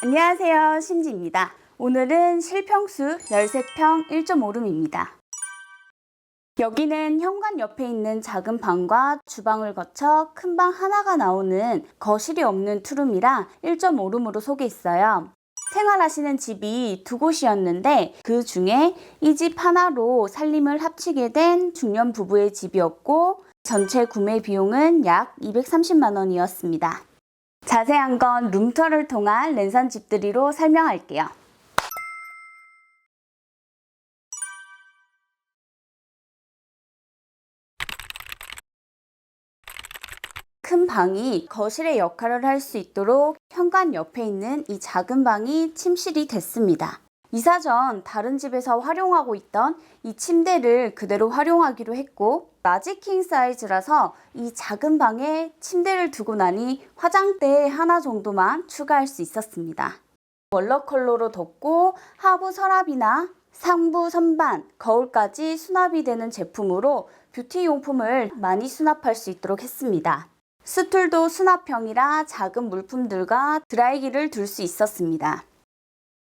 안녕하세요, 심지입니다. 오늘은 실평수 13평 1.5룸입니다. 여기는 현관 옆에 있는 작은 방과 주방을 거쳐 큰 방 하나가 나오는 거실이 없는 투룸이라 1.5룸으로 소개했어요. 생활하시는 집이 두 곳이었는데 그 중에 이 집 하나로 살림을 합치게 된 중년 부부의 집이었고 전체 구매 비용은 약 230만 원이었습니다. 자세한 건 룸투어를 통한 랜선 집들이로 설명할게요. 큰 방이 거실의 역할을 할 수 있도록 현관 옆에 있는 이 작은 방이 침실이 됐습니다. 이사 전 다른 집에서 활용하고 있던 이 침대를 그대로 활용하기로 했고 라지 킹 사이즈라서 이 작은 방에 침대를 두고 나니 화장대 하나 정도만 추가할 수 있었습니다. 월러 컬러로 덮고 하부 서랍이나 상부 선반, 거울까지 수납이 되는 제품으로 뷰티 용품을 많이 수납할 수 있도록 했습니다. 스툴도 수납형이라 작은 물품들과 드라이기를 둘 수 있었습니다.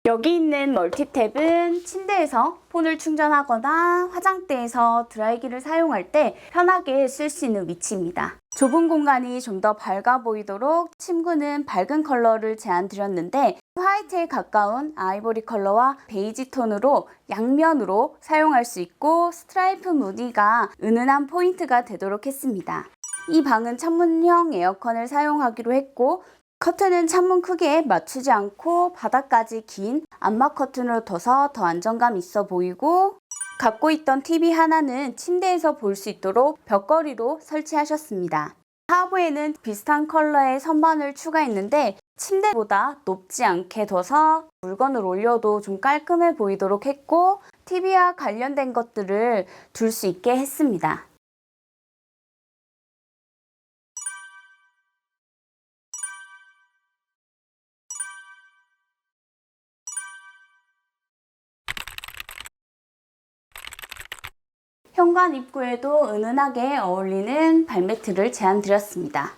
여기 있는 멀티탭은 침대에서 폰을 충전하거나 화장대에서 드라이기를 사용할 때 편하게 쓸 수 있는 위치입니다. 좁은 공간이 좀 더 밝아 보이도록 침구는 밝은 컬러를 제안드렸는데 화이트에 가까운 아이보리 컬러와 베이지 톤으로 양면으로 사용할 수 있고 스트라이프 무늬가 은은한 포인트가 되도록 했습니다. 이 방은 창문형 에어컨을 사용하기로 했고 커튼은 창문 크기에 맞추지 않고 바닥까지 긴 암막 커튼으로 둬서 더 안정감 있어 보이고 갖고 있던 TV 하나는 침대에서 볼 수 있도록 벽걸이로 설치하셨습니다. 하부에는 비슷한 컬러의 선반을 추가했는데 침대보다 높지 않게 둬서 물건을 올려도 좀 깔끔해 보이도록 했고 TV와 관련된 것들을 둘 수 있게 했습니다. 현관 입구에도 은은하게 어울리는 발매트를 제안드렸습니다.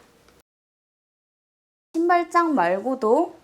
신발장 말고도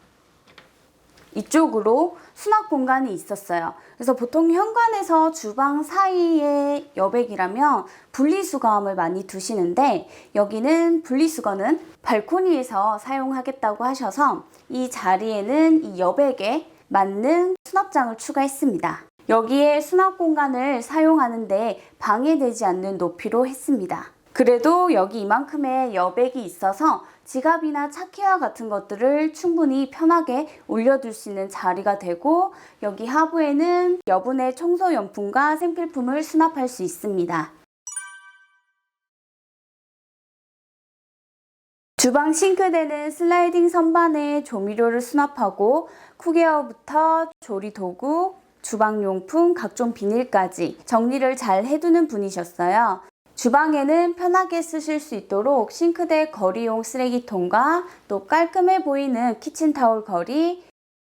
이쪽으로 수납 공간이 있었어요. 그래서 보통 현관에서 주방 사이의 여백이라면 분리수거함을 많이 두시는데 여기는 분리수거는 발코니에서 사용하겠다고 하셔서 이 자리에는 이 여백에 맞는 수납장을 추가했습니다. 여기에 수납 공간을 사용하는데 방해되지 않는 높이로 했습니다. 그래도 여기 이만큼의 여백이 있어서 지갑이나 차키와 같은 것들을 충분히 편하게 올려둘 수 있는 자리가 되고 여기 하부에는 여분의 청소용품과 생필품을 수납할 수 있습니다. 주방 싱크대는 슬라이딩 선반에 조미료를 수납하고 쿡웨어부터 조리도구, 주방용품, 각종 비닐까지 정리를 잘 해두는 분이셨어요. 주방에는 편하게 쓰실 수 있도록 싱크대 거리용 쓰레기통과 또 깔끔해 보이는 키친타올 거리,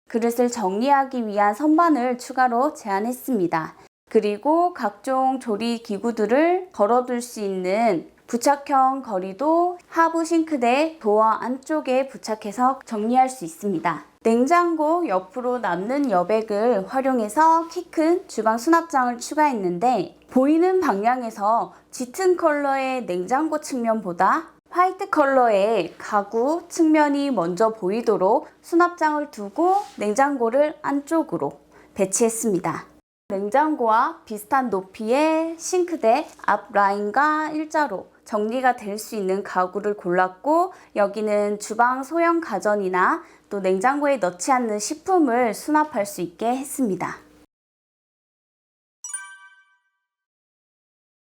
그릇을 정리하기 위한 선반을 추가로 제안했습니다. 그리고 각종 조리 기구들을 걸어둘 수 있는 부착형 거리도 하부 싱크대 도어 안쪽에 부착해서 정리할 수 있습니다. 냉장고 옆으로 남는 여백을 활용해서 키 큰 주방 수납장을 추가했는데 보이는 방향에서 짙은 컬러의 냉장고 측면보다 화이트 컬러의 가구 측면이 먼저 보이도록 수납장을 두고 냉장고를 안쪽으로 배치했습니다. 냉장고와 비슷한 높이의 싱크대 앞 라인과 일자로 정리가 될 수 있는 가구를 골랐고 여기는 주방 소형 가전이나 또 냉장고에 넣지 않는 식품을 수납할 수 있게 했습니다.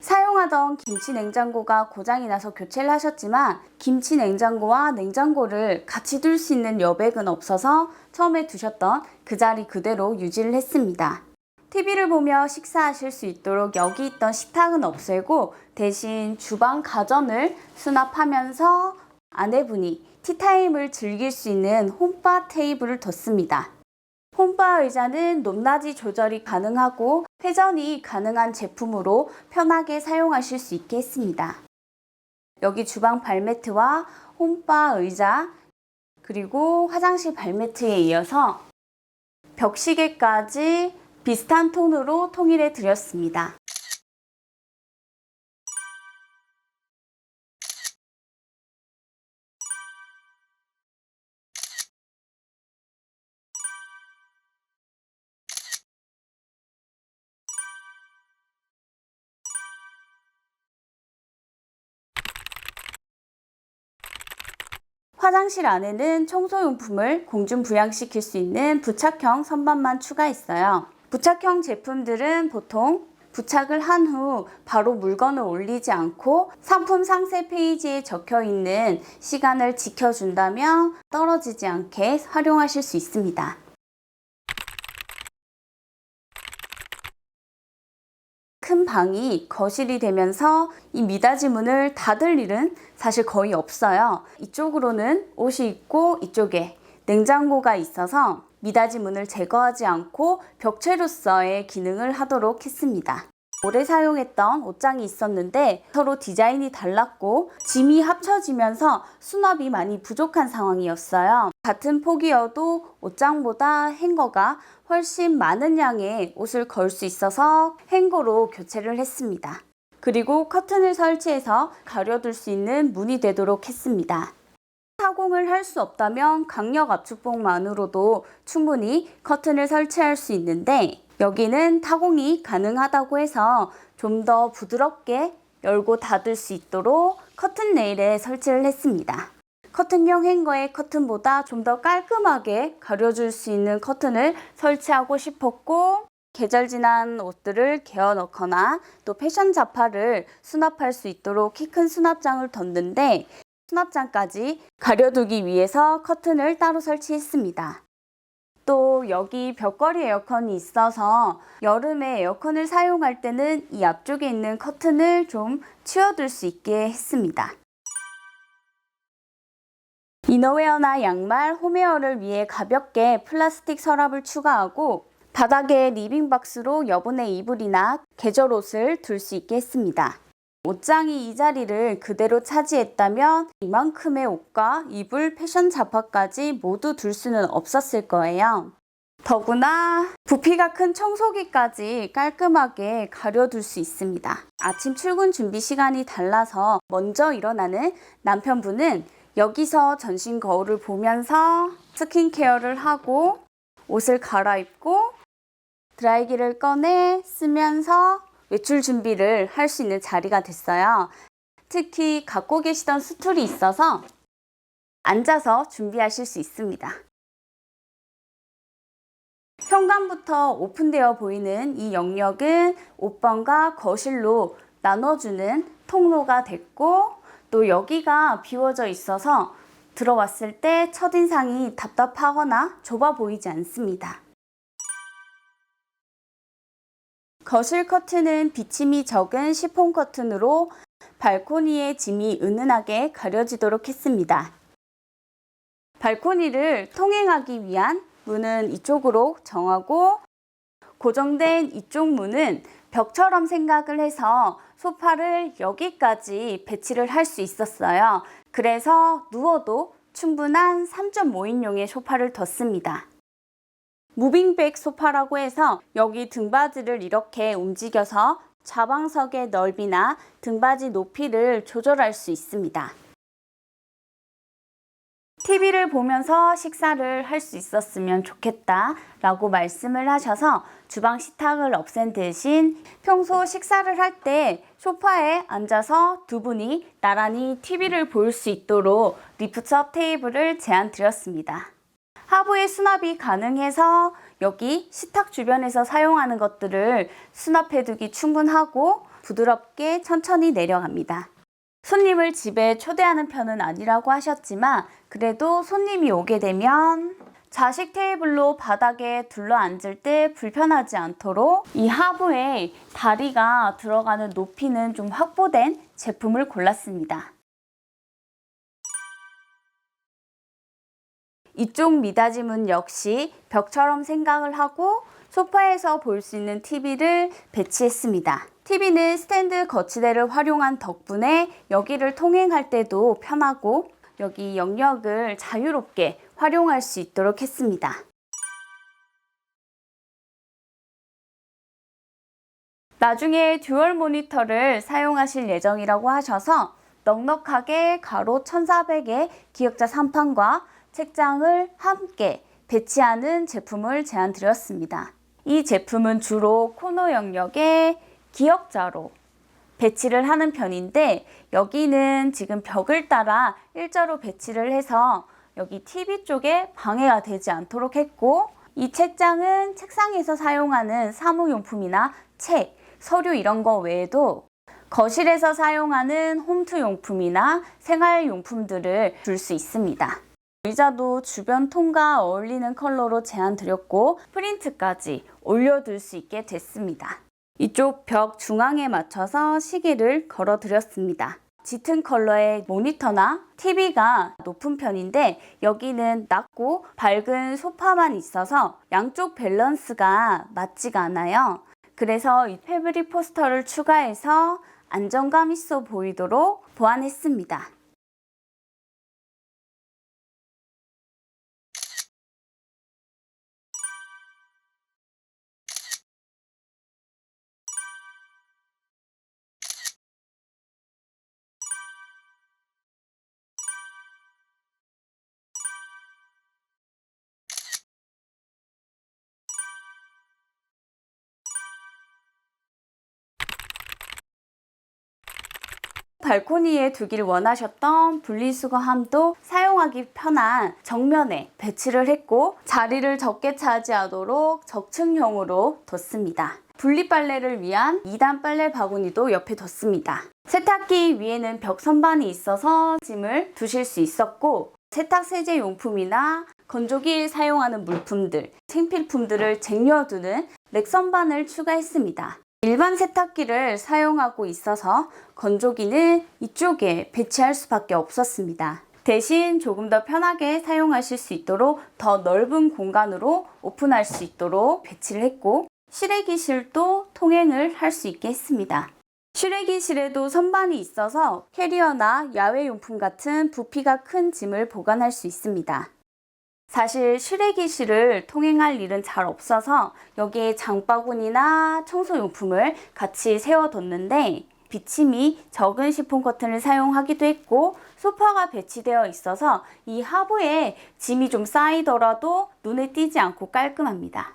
사용하던 김치 냉장고가 고장이 나서 교체를 하셨지만 김치 냉장고와 냉장고를 같이 둘 수 있는 여백은 없어서 처음에 두셨던 그 자리 그대로 유지를 했습니다. TV를 보며 식사하실 수 있도록 여기 있던 식탁은 없애고 대신 주방 가전을 수납하면서 아내분이 티타임을 즐길 수 있는 홈바 테이블을 뒀습니다. 홈바 의자는 높낮이 조절이 가능하고 회전이 가능한 제품으로 편하게 사용하실 수 있게 했습니다. 여기 주방 발매트와 홈바 의자, 그리고 화장실 발매트에 이어서 벽시계까지 비슷한 톤으로 통일해 드렸습니다. 화장실 안에는 청소용품을 공중 부양시킬 수 있는 부착형 선반만 추가했어요. 부착형 제품들은 보통 부착을 한 후 바로 물건을 올리지 않고 상품 상세 페이지에 적혀 있는 시간을 지켜준다면 떨어지지 않게 활용하실 수 있습니다. 큰 방이 거실이 되면서 이 미닫이 문을 닫을 일은 사실 거의 없어요. 이쪽으로는 옷이 있고 이쪽에 냉장고가 있어서 미닫이 문을 제거하지 않고 벽체로서의 기능을 하도록 했습니다. 오래 사용했던 옷장이 있었는데 서로 디자인이 달랐고 짐이 합쳐지면서 수납이 많이 부족한 상황이었어요. 같은 폭이어도 옷장보다 행거가 훨씬 많은 양의 옷을 걸 수 있어서 행거로 교체를 했습니다. 그리고 커튼을 설치해서 가려둘 수 있는 문이 되도록 했습니다. 타공을 할 수 없다면 강력 압축봉만으로도 충분히 커튼을 설치할 수 있는데 여기는 타공이 가능하다고 해서 좀 더 부드럽게 열고 닫을 수 있도록 커튼 레일에 설치를 했습니다. 커튼형 행거의 커튼보다 좀 더 깔끔하게 가려줄 수 있는 커튼을 설치하고 싶었고 계절 지난 옷들을 개어 넣거나 또 패션 잡화를 수납할 수 있도록 키 큰 수납장을 뒀는데 수납장까지 가려두기 위해서 커튼을 따로 설치했습니다. 또 여기 벽걸이 에어컨이 있어서 여름에 에어컨을 사용할 때는 이 앞쪽에 있는 커튼을 좀 치워둘 수 있게 했습니다. 이너웨어나 양말, 홈웨어를 위해 가볍게 플라스틱 서랍을 추가하고 바닥에 리빙박스로 여분의 이불이나 계절옷을 둘 수 있게 했습니다. 옷장이 이 자리를 그대로 차지했다면 이만큼의 옷과 이불, 패션 잡화까지 모두 둘 수는 없었을 거예요. 더구나 부피가 큰 청소기까지 깔끔하게 가려둘 수 있습니다. 아침 출근 준비 시간이 달라서 먼저 일어나는 남편분은 여기서 전신 거울을 보면서 스킨케어를 하고 옷을 갈아입고 드라이기를 꺼내 쓰면서 외출 준비를 할 수 있는 자리가 됐어요. 특히 갖고 계시던 스툴이 있어서 앉아서 준비하실 수 있습니다. 현관부터 오픈되어 보이는 이 영역은 옷방과 거실로 나눠주는 통로가 됐고 또 여기가 비워져 있어서 들어왔을 때 첫인상이 답답하거나 좁아 보이지 않습니다. 거실 커튼은 비침이 적은 시폰 커튼으로 발코니의 짐이 은은하게 가려지도록 했습니다. 발코니를 통행하기 위한 문은 이쪽으로 정하고 고정된 이쪽 문은 벽처럼 생각을 해서 소파를 여기까지 배치를 할 수 있었어요. 그래서 누워도 충분한 3.5인용의 소파를 뒀습니다. 무빙백 소파라고 해서 여기 등받이를 이렇게 움직여서 좌방석의 넓이나 등받이 높이를 조절할 수 있습니다. TV를 보면서 식사를 할 수 있었으면 좋겠다 라고 말씀을 하셔서 주방 식탁을 없앤 대신 평소 식사를 할 때 소파에 앉아서 두 분이 나란히 TV를 볼 수 있도록 리프트업 테이블을 제안 드렸습니다. 하부에 수납이 가능해서 여기 식탁 주변에서 사용하는 것들을 수납해두기 충분하고 부드럽게 천천히 내려갑니다. 손님을 집에 초대하는 편은 아니라고 하셨지만 그래도 손님이 오게 되면 좌식 테이블로 바닥에 둘러앉을 때 불편하지 않도록 이 하부에 다리가 들어가는 높이는 좀 확보된 제품을 골랐습니다. 이쪽 미닫이 문 역시 벽처럼 생각을 하고 소파에서 볼 수 있는 TV를 배치했습니다. TV는 스탠드 거치대를 활용한 덕분에 여기를 통행할 때도 편하고 여기 영역을 자유롭게 활용할 수 있도록 했습니다. 나중에 듀얼 모니터를 사용하실 예정이라고 하셔서 넉넉하게 가로 1400의 기역자 3판과 책장을 함께 배치하는 제품을 제안 드렸습니다. 이 제품은 주로 코너 영역에 기역자로 배치를 하는 편인데 여기는 지금 벽을 따라 일자로 배치를 해서 여기 TV 쪽에 방해가 되지 않도록 했고, 이 책장은 책상에서 사용하는 사무용품이나 책, 서류 이런 거 외에도 거실에서 사용하는 홈트 용품이나 생활용품들을 둘 수 있습니다. 의자도 주변 톤과 어울리는 컬러로 제안 드렸고 프린트까지 올려둘 수 있게 됐습니다. 이쪽 벽 중앙에 맞춰서 시계를 걸어 드렸습니다. 짙은 컬러의 모니터나 TV가 높은 편인데 여기는 낮고 밝은 소파만 있어서 양쪽 밸런스가 맞지가 않아요. 그래서 이 패브릭 포스터를 추가해서 안정감 있어 보이도록 보완했습니다. 발코니에 두길 원하셨던 분리수거함도 사용하기 편한 정면에 배치를 했고 자리를 적게 차지하도록 적층형으로 뒀습니다. 분리빨래를 위한 2단 빨래 바구니도 옆에 뒀습니다. 세탁기 위에는 벽 선반이 있어서 짐을 두실 수 있었고 세탁 세제 용품이나 건조기에 사용하는 물품들, 생필품들을 쟁여두는 렉 선반을 추가했습니다. 일반 세탁기를 사용하고 있어서 건조기는 이쪽에 배치할 수밖에 없었습니다. 대신 조금 더 편하게 사용하실 수 있도록 더 넓은 공간으로 오픈할 수 있도록 배치를 했고 실외기실도 통행을 할 수 있게 했습니다. 실외기실에도 선반이 있어서 캐리어나 야외용품 같은 부피가 큰 짐을 보관할 수 있습니다. 사실 실외기실을 통행할 일은 잘 없어서 여기에 장바구니나 청소용품을 같이 세워뒀는데 비침이 적은 시폰 커튼을 사용하기도 했고 소파가 배치되어 있어서 이 하부에 짐이 좀 쌓이더라도 눈에 띄지 않고 깔끔합니다.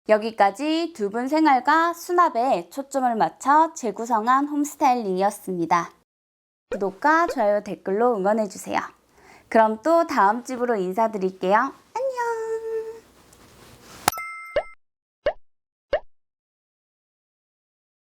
여기까지 두 분 생활과 수납에 초점을 맞춰 재구성한 홈스타일링이었습니다. 구독과 좋아요 댓글로 응원해주세요. 그럼 또 다음 집으로 인사드릴게요. 안녕!